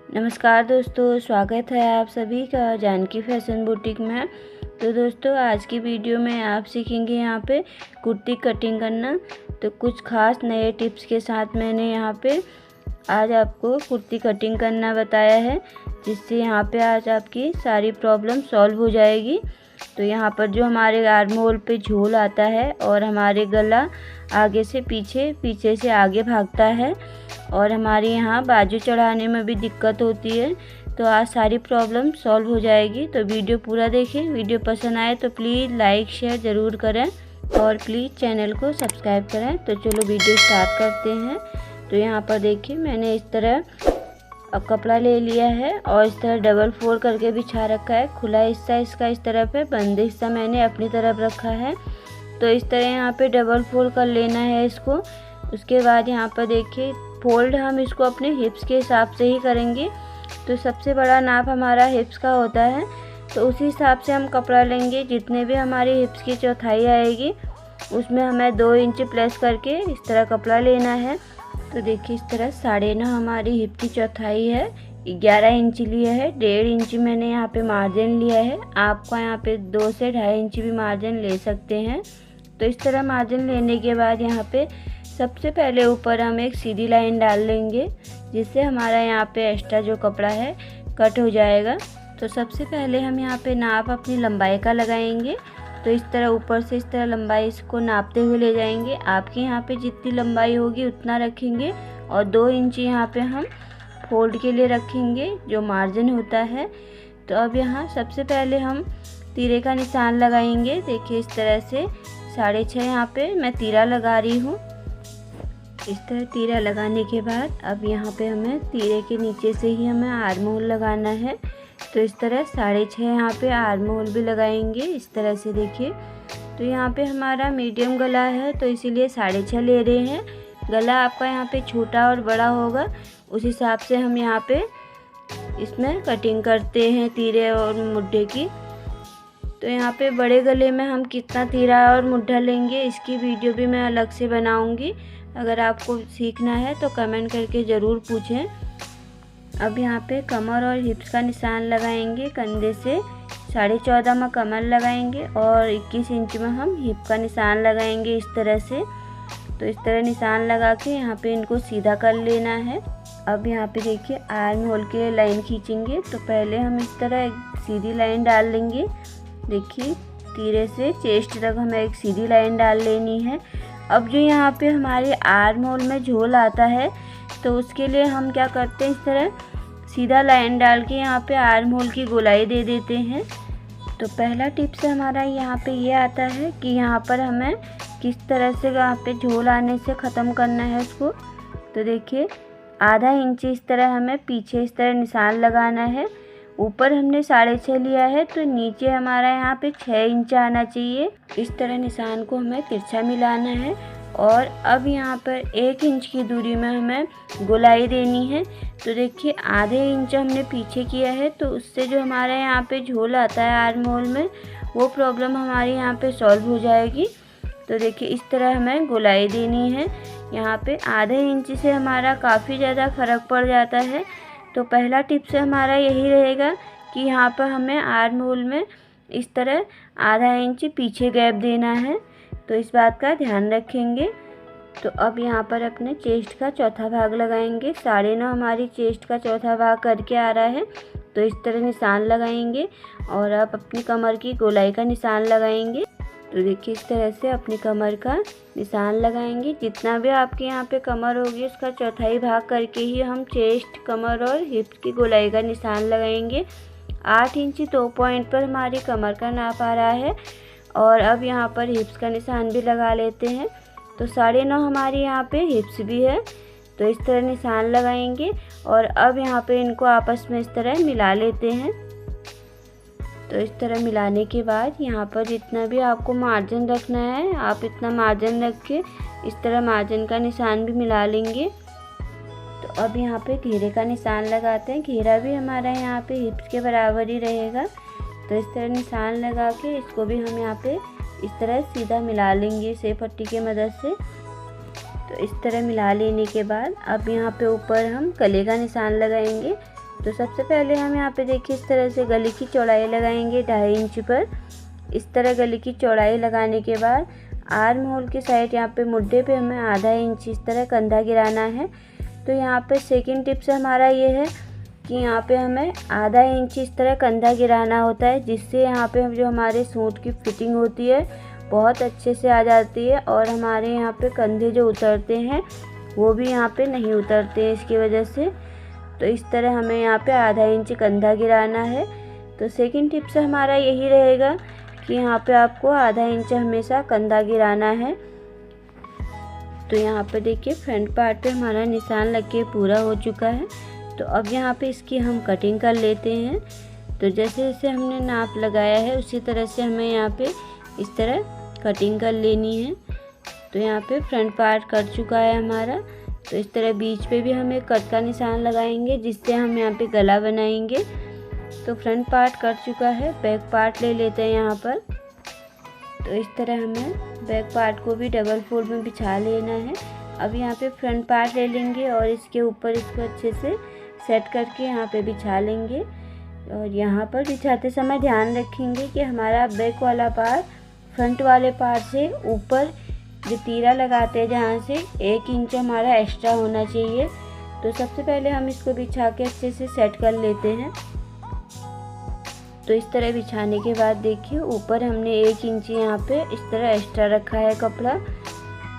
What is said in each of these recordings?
नमस्कार दोस्तों, स्वागत है आप सभी का जानकी फैशन बुटीक में। तो दोस्तों, आज की वीडियो में आप सीखेंगे यहाँ पे कुर्ती कटिंग करना। तो कुछ खास नए टिप्स के साथ मैंने यहाँ पे आज आपको कुर्ती कटिंग करना बताया है, जिससे यहाँ पे आज आपकी सारी प्रॉब्लम सॉल्व हो जाएगी। तो यहाँ पर जो हमारे आर्म होल पे झोल आता है और हमारे गला आगे से पीछे, पीछे से आगे भागता है और हमारे यहाँ बाजू चढ़ाने में भी दिक्कत होती है, तो आज सारी प्रॉब्लम सॉल्व हो जाएगी। तो वीडियो पूरा देखें। वीडियो पसंद आए तो प्लीज़ लाइक शेयर ज़रूर करें और प्लीज़ चैनल को सब्सक्राइब करें। तो चलो वीडियो स्टार्ट करते हैं। तो यहाँ पर देखिए, मैंने इस तरह कपड़ा ले लिया है और इस तरह डबल फोल्ड करके बिछा रखा है। खुला हिस्सा इसका इस तरफ है, बंद हिस्सा मैंने अपनी तरफ रखा है। तो इस तरह यहाँ पे डबल फोल्ड कर लेना है इसको। उसके बाद यहाँ पर देखिए, फोल्ड हम इसको अपने हिप्स के हिसाब से ही करेंगे। तो सबसे बड़ा नाप हमारा हिप्स का होता है, तो उसी हिसाब से हम कपड़ा लेंगे। जितने भी हमारी हिप्स की चौथाई आएगी उसमें हमें 2 इंच प्लस करके इस तरह कपड़ा लेना है। तो देखिए, इस तरह 9.5 हमारी हिप की चौथाई है। 11 इंच लिया है, 1.5 इंच मैंने यहाँ पे मार्जिन लिया है। आपको यहाँ पे 2 से 2.5 इंच भी मार्जिन ले सकते हैं। तो इस तरह मार्जिन लेने के बाद यहाँ पे सबसे पहले ऊपर हम एक सीधी लाइन डाल लेंगे, जिससे हमारा यहाँ पे एक्स्ट्रा जो कपड़ा है कट हो जाएगा। तो सबसे पहले हम यहाँ पे नाप अपनी लंबाई का लगाएंगे। तो इस तरह ऊपर से इस तरह लंबाई इसको नापते हुए ले जाएंगे। आपके यहाँ पे जितनी लंबाई होगी उतना रखेंगे और 2 इंच यहाँ पे हम फोल्ड के लिए रखेंगे, जो मार्जिन होता है। तो अब यहाँ सबसे पहले हम तीरे का निशान लगाएंगे। देखिए, इस तरह से 6.5 यहाँ पे मैं तीरा लगा रही हूँ। इस तरह तीरा लगाने के बाद अब यहाँ पे हमें तीरे के नीचे से ही हमें आर्म होल लगाना है। तो इस तरह 6.5 यहाँ पे आर्म होल भी लगाएंगे इस तरह से। देखिए, तो यहाँ पे हमारा मीडियम गला है, तो इसीलिए 6.5 ले रहे हैं। गला आपका यहाँ पे छोटा और बड़ा होगा, उस हिसाब से हम यहाँ पे इसमें कटिंग करते हैं तीरे और मुड्ढे की। तो यहाँ पे बड़े गले में हम कितना तीरा और मुड्ढा लेंगे, इसकी वीडियो भी मैं अलग से बनाऊँगी। अगर आपको सीखना है तो कमेंट करके ज़रूर पूछें। अब यहाँ पे कमर और हिप्स का निशान लगाएंगे। कंधे से 14.5 में कमर लगाएंगे और 21 इंच में हम हिप का निशान लगाएंगे इस तरह से। तो इस तरह निशान लगा के यहाँ पे इनको सीधा कर लेना है। अब यहाँ पे देखिए, आर्म होल के लिए लाइन खींचेंगे। तो पहले हम इस तरह एक सीधी लाइन डाल लेंगे। देखिए, तीरे से चेस्ट तक हमें एक सीधी लाइन डाल लेनी है। अब जो यहाँ पे हमारे आर्म होल में झोल आता है, तो उसके लिए हम क्या करते हैं, इस तरह सीधा लाइन डाल के यहाँ पे आर्म होल की गोलाई दे देते हैं। तो पहला टिप्स हमारा यहाँ पे ये आता है कि यहाँ पर हमें किस तरह से यहाँ पे झोल आने से ख़त्म करना है उसको। तो देखिए, आधा इंच इस तरह हमें पीछे इस तरह निशान लगाना है। ऊपर हमने 6.5 लिया है, तो नीचे हमारा यहाँ पे 6 इंच आना चाहिए। इस तरह निशान को हमें तिरछा मिलाना है और अब यहाँ पर 1 इंच की दूरी में हमें गोलाई देनी है। तो देखिए, आधे इंच हमने पीछे किया है, तो उससे जो हमारे यहाँ पे झोल आता है आर्म होल में, वो प्रॉब्लम हमारी यहाँ पे सॉल्व हो जाएगी। तो देखिए, इस तरह हमें गोलाई देनी है। यहाँ पे आधे इंच से हमारा काफ़ी ज़्यादा फ़र्क पड़ जाता है। तो पहला टिप्स हमारा यही रहेगा कि यहाँ पर हमें आर्म होल में इस तरह आधा इंच पीछे गैप देना है। तो इस बात का ध्यान रखेंगे। तो अब यहाँ पर अपने चेस्ट का चौथा भाग लगाएंगे। 9.5 हमारी चेस्ट का चौथा भाग करके आ रहा है, तो इस तरह निशान लगाएंगे और अब अपनी कमर की गोलाई का निशान लगाएंगे। तो देखिए, इस तरह से अपनी कमर का निशान लगाएंगे। जितना भी आपके यहाँ पे कमर होगी उसका चौथाई भाग करके ही हम चेस्ट, कमर और हिप्स की गोलाई का निशान लगाएंगे। 8 इंच 2 पॉइंट पर हमारी कमर का नाप आ रहा है और अब यहाँ पर हिप्स का निशान भी लगा लेते हैं। तो 9.5 हमारी यहाँ पे हिप्स भी है, तो इस तरह निशान लगाएंगे और अब यहाँ पे इनको आपस में इस तरह मिला लेते हैं। तो इस तरह मिलाने के बाद यहाँ पर जितना भी आपको मार्जिन रखना है, आप इतना मार्जिन रख के इस तरह मार्जिन का निशान भी मिला लेंगे। तो अब यहाँ पे घेरे का निशान लगाते हैं। घेरा भी हमारा यहाँ पे हिप्स के बराबर ही रहेगा। तो इस तरह निशान लगा के इसको भी हम यहाँ पे इस तरह सीधा मिला लेंगे सेब पट्टी की मदद से। तो इस तरह मिला लेने के बाद अब यहाँ पे ऊपर हम गले का निशान लगाएंगे। तो सबसे पहले हम यहाँ पे देखिए इस तरह से गले की चौड़ाई लगाएंगे 2.5 इंच पर। इस तरह गले की चौड़ाई लगाने के बाद आर्म होल की साइड यहाँ पे मुड्ढे पे हमें आधा इंच इस तरह कंधा गिराना है। तो यहाँ पे सेकंड टिप्स हमारा ये है कि यहाँ पे हमें आधा इंच इस तरह कंधा गिराना होता है, जिससे यहाँ पे हम जो हमारे सूट की फिटिंग होती है बहुत अच्छे से आ जाती है और हमारे यहाँ पे कंधे जो उतरते हैं वो भी यहाँ पे नहीं उतरते हैं इसकी वजह से। तो इस तरह हमें यहाँ पे आधा इंच कंधा गिराना है। तो सेकंड टिप्स हमारा यही रहेगा कि यहाँ पे आपको आधा इंच हमेशा कंधा गिराना है। तो यहाँ पे देखिए फ्रंट पार्ट पे हमारा निशान लग के पूरा हो चुका है। तो अब यहाँ पे इसकी हम कटिंग कर लेते हैं। तो जैसे जैसे हमने नाप लगाया है उसी तरह से हमें यहाँ पे इस तरह कटिंग कर लेनी है। तो यहाँ पे फ्रंट पार्ट कट चुका है हमारा। तो इस तरह बीच पे भी हम एक कट का निशान लगाएंगे, जिससे हम यहाँ पे गला बनाएंगे। तो फ्रंट पार्ट कट चुका है, बैक पार्ट ले लेते हैं यहाँ पर। तो इस तरह हमें बैक पार्ट को भी डबल फोल्ड में बिछा लेना है। अब यहाँ पे फ्रंट पार्ट ले लेंगे और इसके ऊपर इसको अच्छे से सेट करके यहाँ पे बिछा लेंगे। और यहाँ पर बिछाते समय ध्यान रखेंगे कि हमारा बैक वाला पार्ट फ्रंट वाले पार्ट से ऊपर जो तीरा लगाते हैं जहाँ से 1 इंच हमारा एक्स्ट्रा होना चाहिए। तो सबसे पहले हम इसको बिछा के अच्छे से सेट कर लेते हैं। तो इस तरह बिछाने के बाद देखिए ऊपर हमने 1 इंच यहाँ पे इस तरह एक्स्ट्रा रखा है कपड़ा।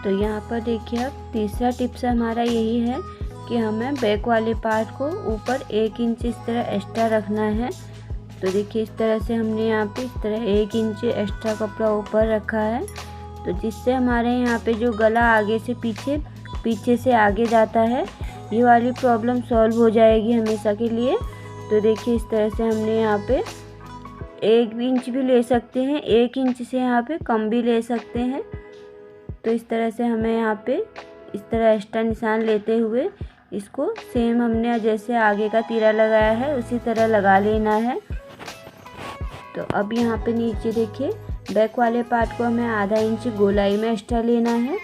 तो यहाँ पर देखिए अब तीसरा टिप्स हमारा यही है कि हमें बैक वाले पार्ट को ऊपर 1 इंच इस तरह एक्स्ट्रा रखना है। तो देखिए इस तरह से हमने यहाँ पे इस तरह 1 इंच एक्स्ट्रा कपड़ा ऊपर रखा है। तो जिससे हमारे यहाँ पे जो गला आगे से पीछे, पीछे से आगे जाता है, ये वाली प्रॉब्लम सॉल्व हो जाएगी हमेशा के लिए। तो देखिए इस तरह से हमने यहाँ पे 1 इंच भी ले सकते हैं, 1 इंच से यहाँ पे कम भी ले सकते हैं। तो इस तरह से हमें यहाँ पे इस तरह एक्स्ट्रा निशान लेते हुए इसको सेम हमने जैसे आगे का तीरा लगाया है उसी तरह लगा लेना है। तो अब यहाँ पे नीचे देखिए बैक वाले पार्ट को हमें आधा इंच गोलाई में एक्स्ट्रा लेना है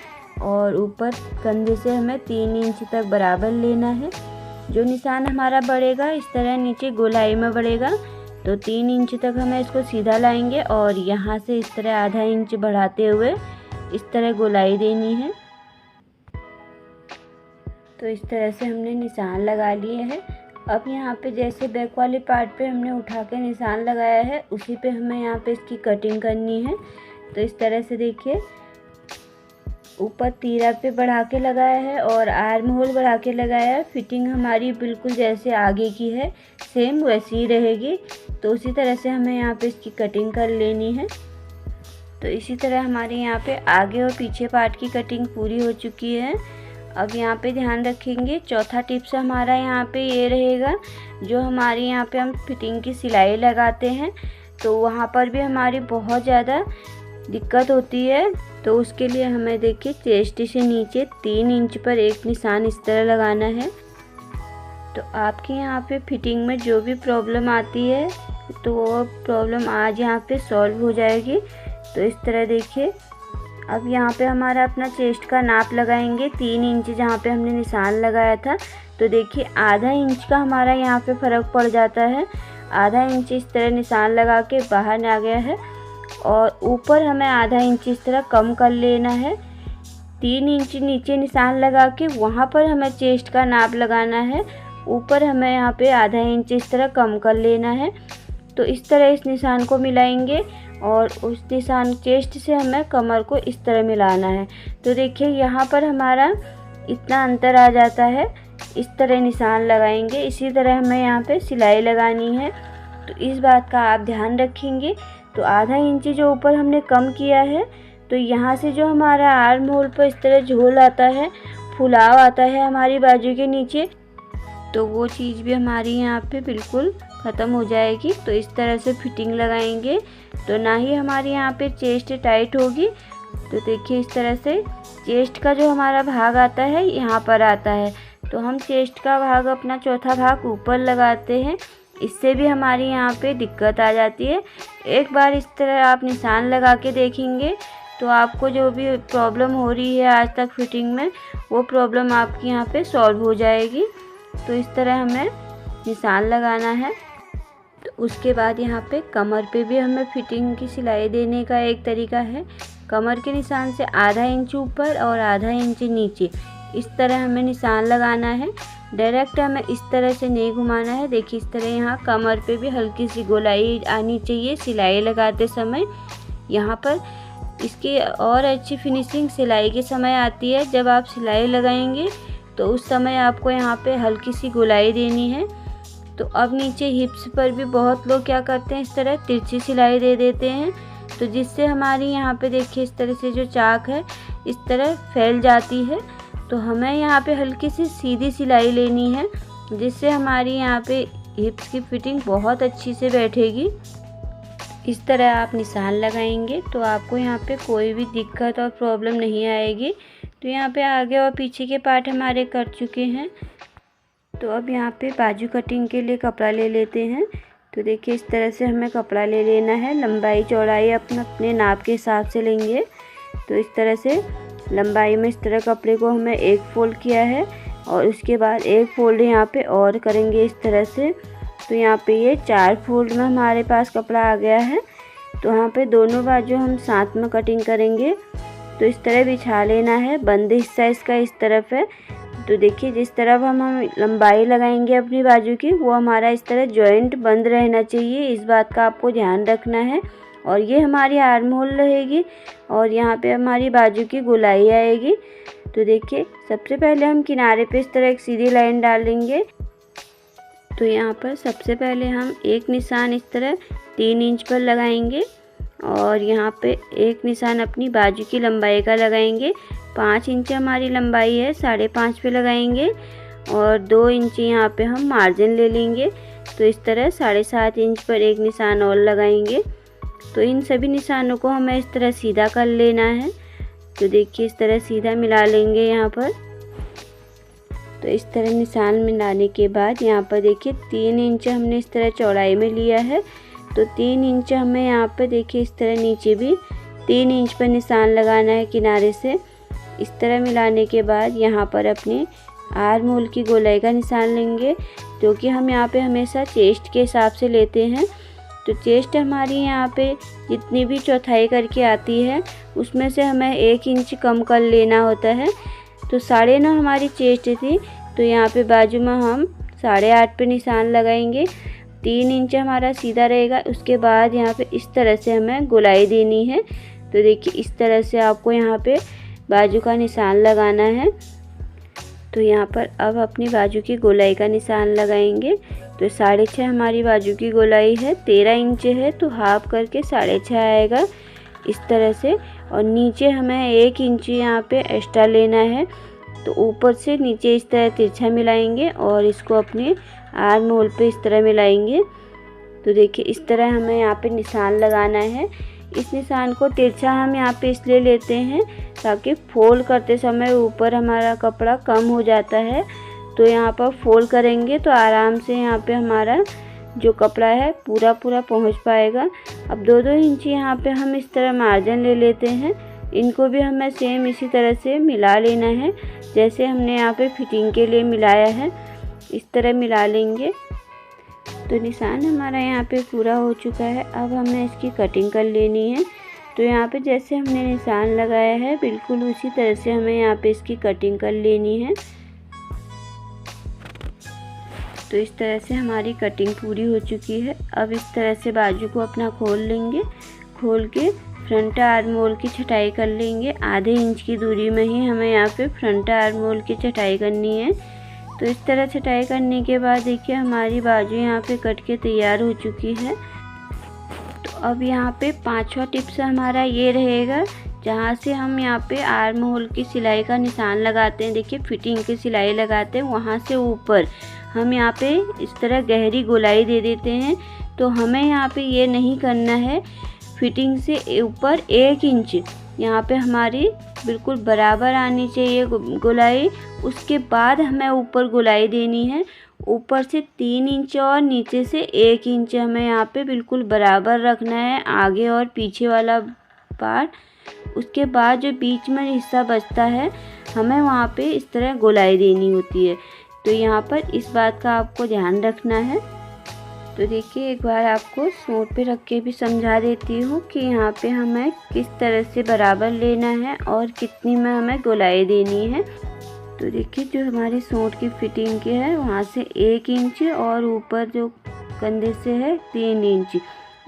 और ऊपर कंधे से हमें 3 इंच तक बराबर लेना है। जो निशान हमारा बढ़ेगा इस तरह नीचे गोलाई में बढ़ेगा। तो 3 इंच तक हमें इसको सीधा लाएंगे और यहाँ से इस तरह आधा इंच बढ़ाते हुए इस तरह गोलाई देनी है। तो इस तरह से हमने निशान लगा लिए हैं। अब यहाँ पे जैसे बैक वाले पार्ट पे हमने उठा के निशान लगाया है उसी पे हमें यहाँ पे इसकी कटिंग करनी है। तो इस तरह से देखिए ऊपर तीरा पे बढ़ा के लगाया है और आर्म होल बढ़ा के लगाया है। फिटिंग हमारी बिल्कुल जैसे आगे की है सेम वैसी ही रहेगी। तो उसी तरह से हमें यहाँ पे इसकी कटिंग कर लेनी है। तो इसी तरह हमारे यहाँ पे आगे और पीछे पार्ट की कटिंग पूरी हो चुकी है। अब यहाँ पे ध्यान रखेंगे चौथा टिप्स हमारा यहाँ पे ये रहेगा, जो हमारे यहाँ पे हम फिटिंग की सिलाई लगाते हैं तो वहाँ पर भी हमारी बहुत ज़्यादा दिक्कत होती है। तो उसके लिए हमें देखिए चेस्ट से नीचे 3 इंच पर एक निशान इस तरह लगाना है। तो आपके यहाँ पे फिटिंग में जो भी प्रॉब्लम आती है तो वो प्रॉब्लम आज यहाँ पे सॉल्व हो जाएगी। तो इस तरह देखिए अब यहाँ पे हमारा अपना चेस्ट का नाप लगाएंगे 3 इंच जहाँ पे हमने निशान लगाया था। तो देखिए आधा इंच का हमारा यहाँ पे फ़र्क पड़ जाता है। आधा इंच इस तरह निशान लगा के बाहर आ गया है और ऊपर हमें आधा इंच इस तरह कम कर लेना है। 3 इंच नीचे निशान लगा के वहाँ पर हमें चेस्ट का नाप लगाना है। ऊपर हमें यहाँ पे आधा इंच इस तरह कम कर लेना है। तो इस तरह इस निशान को मिलाएंगे और उस निशान चेस्ट से हमें कमर को इस तरह मिलाना है। तो देखिए यहाँ पर हमारा इतना अंतर आ जाता है। इस तरह निशान लगाएंगे, इसी तरह हमें यहाँ पे सिलाई लगानी है। तो इस बात का आप ध्यान रखेंगे। तो आधा इंच जो ऊपर हमने कम किया है तो यहाँ से जो हमारा आर्म होल पर इस तरह झोल आता है, फुलाव आता है हमारी बाजू के नीचे, तो वो चीज़ भी हमारी यहाँ पे बिल्कुल ख़त्म हो जाएगी। तो इस तरह से फिटिंग लगाएंगे तो ना ही हमारी यहाँ पे चेस्ट टाइट होगी। तो देखिए इस तरह से चेस्ट का जो हमारा भाग आता है यहाँ पर आता है। तो हम चेस्ट का भाग अपना चौथा भाग ऊपर लगाते हैं, इससे भी हमारी यहाँ पे दिक्कत आ जाती है। एक बार इस तरह आप निशान लगा के देखेंगे तो आपको जो भी प्रॉब्लम हो रही है आज तक फिटिंग में वो प्रॉब्लम आपकी यहाँ पे सॉल्व हो जाएगी। तो इस तरह हमें निशान लगाना है। तो उसके बाद यहाँ पे कमर पे भी हमें फिटिंग की सिलाई देने का एक तरीका है। कमर के निशान से आधा इंच ऊपर और आधा इंच नीचे इस तरह हमें निशान लगाना है। डायरेक्ट हमें इस तरह से नहीं घुमाना है। देखिए इस तरह यहाँ कमर पे भी हल्की सी गोलाई आनी चाहिए सिलाई लगाते समय। यहाँ पर इसकी और अच्छी फिनिशिंग सिलाई के समय आती है। जब आप सिलाई लगाएंगे तो उस समय आपको यहाँ पे हल्की सी गोलाई देनी है। तो अब नीचे हिप्स पर भी बहुत लोग क्या करते हैं, इस तरह तिरछी सिलाई दे देते हैं, तो जिससे हमारी यहाँ पे देखिए इस तरह से जो चाक है इस तरह फैल जाती है। तो हमें यहाँ पे हल्की सी सीधी सिलाई लेनी है, जिससे हमारी यहाँ पे हिप्स की फिटिंग बहुत अच्छी से बैठेगी। इस तरह आप निशान लगाएंगे तो आपको यहाँ पे कोई भी दिक्कत और प्रॉब्लम नहीं आएगी। तो यहाँ पे आगे और पीछे के पार्ट हमारे कट चुके हैं। तो अब यहाँ पे बाजू कटिंग के लिए कपड़ा ले लेते हैं। तो देखिए इस तरह से हमें कपड़ा ले लेना है। लंबाई चौड़ाई अपने नाप के हिसाब से लेंगे। तो इस तरह से लंबाई में इस तरह कपड़े को हमें एक फोल्ड किया है और उसके बाद एक फोल्ड यहाँ पे और करेंगे इस तरह से। तो यहाँ पे ये 4 फोल्ड में हमारे पास कपड़ा आ गया है। तो यहाँ पे दोनों बाजू हम साथ में कटिंग करेंगे। तो इस तरह बिछा लेना है। बंद हिस्सा इसका इस तरफ है। तो देखिए जिस तरफ हम लंबाई लगाएंगे अपनी बाजू की, वो हमारा इस तरह जॉइंट बंद रहना चाहिए। इस बात का आपको ध्यान रखना है। और ये हमारी आर्म होल रहेगी और यहाँ पे हमारी बाजू की गोलाई आएगी। तो देखिए सबसे पहले हम किनारे पे इस तरह एक सीधी लाइन डालेंगे। तो यहाँ पर सबसे पहले हम एक निशान इस तरह 3 इंच पर लगाएंगे और यहाँ पे एक निशान अपनी बाजू की लंबाई का लगाएंगे। 5 इंच हमारी लंबाई है, 5.5 पे लगाएंगे और 2 इंच यहाँ पे हम मार्जिन ले लेंगे। तो इस तरह 7.5 इंच पर एक निशान और लगाएंगे। तो इन सभी निशानों को हमें इस तरह सीधा कर लेना है। तो देखिए इस तरह सीधा मिला लेंगे यहाँ पर। तो इस तरह निशान मिलाने के बाद यहाँ पर देखिए 3 इंच हमने इस तरह चौड़ाई में लिया है। तो 3 इंच हमें यहाँ पर देखिए इस तरह नीचे भी 3 इंच पर निशान लगाना है किनारे से। इस तरह मिलाने के बाद यहाँ पर अपने आर्म होल की गोलाई का निशान लेंगे, जो कि हम यहाँ पे हमेशा चेस्ट के हिसाब से लेते हैं। तो चेस्ट हमारी यहाँ पे जितनी भी चौथाई करके आती है उसमें से हमें 1 इंच कम कर लेना होता है। तो 9.5 हमारी चेस्ट थी, तो यहाँ पे बाजू में हम 8.5 पे निशान लगाएंगे। 3 इंच हमारा सीधा रहेगा। उसके बाद यहाँ पे इस तरह से हमें गोलाई देनी है। तो देखिए इस तरह से आपको यहाँ पे बाजू का निशान लगाना है। तो यहाँ पर अब अपनी बाजू की गोलाई का निशान लगाएंगे। तो 6.5 हमारी बाजू की गोलाई है, 13 इंच है, तो हाफ करके 6.5 आएगा इस तरह से। और नीचे हमें 1 इंच यहाँ पे एक्स्ट्रा लेना है। तो ऊपर से नीचे इस तरह तिरछा मिलाएंगे और इसको अपने आर्म होल पे इस तरह मिलाएंगे। तो देखिए इस तरह हमें यहाँ पे निशान लगाना है। इस निशान को तिरछा हम यहाँ पे इसलिए लेते हैं ताकि फोल्ड करते समय ऊपर हमारा कपड़ा कम हो जाता है। तो यहाँ पर फोल्ड करेंगे तो आराम से यहाँ पे हमारा जो कपड़ा है पूरा पहुँच पाएगा। अब 2-2 इंच यहाँ पे हम इस तरह मार्जिन ले लेते हैं। इनको भी हमें सेम इसी तरह से मिला लेना है जैसे हमने यहाँ पे फिटिंग के लिए मिलाया है। इस तरह मिला लेंगे। तो निशान हमारा यहाँ पे पूरा हो चुका है। अब हमें इसकी कटिंग कर लेनी है। तो यहाँ पे जैसे हमने निशान लगाया है बिल्कुल उसी तरह से हमें यहाँ पे इसकी कटिंग कर लेनी है। तो इस तरह से हमारी कटिंग पूरी हो चुकी है। अब इस तरह से बाजू को अपना खोल लेंगे। खोल के फ्रंट आर्म होल की छटाई कर लेंगे। आधे इंच की दूरी में ही हमें यहाँ पे फ्रंट आर्म होल की छटाई करनी है। तो इस तरह छटाई करने के बाद देखिए हमारी बाजू यहाँ पे कट के तैयार हो चुकी है। तो अब यहाँ पे 5वां टिप्स हमारा ये रहेगा, जहाँ से हम यहाँ पे आर्म होल की सिलाई का निशान लगाते हैं। देखिए फिटिंग की सिलाई लगाते हैं, वहाँ से ऊपर हम यहाँ पे इस तरह गहरी गोलाई दे देते हैं। तो हमें यहाँ पे ये नहीं करना है। फिटिंग से ऊपर 1 इंच यहाँ पे हमारी बिल्कुल बराबर आनी चाहिए गोलाई। उसके बाद हमें ऊपर गोलाई देनी है। ऊपर से 3 इंच और नीचे से 1 इंच हमें यहाँ पे बिल्कुल बराबर रखना है, आगे और पीछे वाला पार्ट। उसके बाद जो बीच में हिस्सा बचता है हमें वहाँ पे इस तरह गोलाई देनी होती है। तो यहाँ पर इस बात का आपको ध्यान रखना है। तो देखिए एक बार आपको सूट पे रख के भी समझा देती हूँ कि यहाँ पे हमें किस तरह से बराबर लेना है और कितनी में हमें गोलाई देनी है। तो देखिए जो हमारे सूट की फिटिंग के है वहाँ से 1 इंच और ऊपर जो कंधे से है 3 इंच,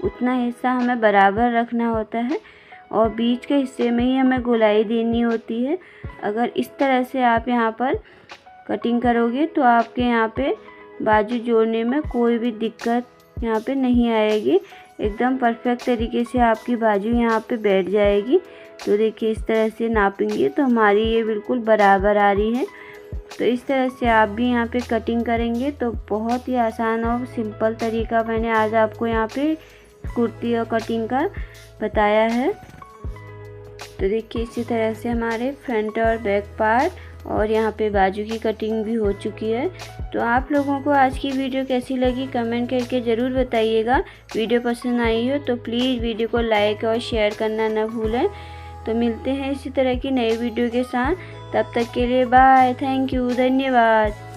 उतना हिस्सा हमें बराबर रखना होता है और बीच के हिस्से में ही हमें गोलाई देनी होती है। अगर इस तरह से आप यहाँ पर कटिंग करोगे तो आपके यहाँ पे बाजू जोड़ने में कोई भी दिक्कत यहाँ पे नहीं आएगी। एकदम परफेक्ट तरीके से आपकी बाजू यहाँ पे बैठ जाएगी। तो देखिए इस तरह से नापेंगे तो हमारी ये बिल्कुल बराबर आ रही है। तो इस तरह से आप भी यहाँ पे कटिंग करेंगे तो बहुत ही आसान और सिंपल तरीका मैंने आज आपको यहाँ पे कुर्ती और कटिंग का बताया है। तो देखिए इसी तरह से हमारे फ्रंट और बैक पार्ट और यहाँ पे बाजू की कटिंग भी हो चुकी है। तो आप लोगों को आज की वीडियो कैसी लगी कमेंट करके ज़रूर बताइएगा। वीडियो पसंद आई हो तो प्लीज़ वीडियो को लाइक और शेयर करना ना भूलें। तो मिलते हैं इसी तरह की नई वीडियो के साथ, तब तक के लिए बाय, थैंक यू, धन्यवाद।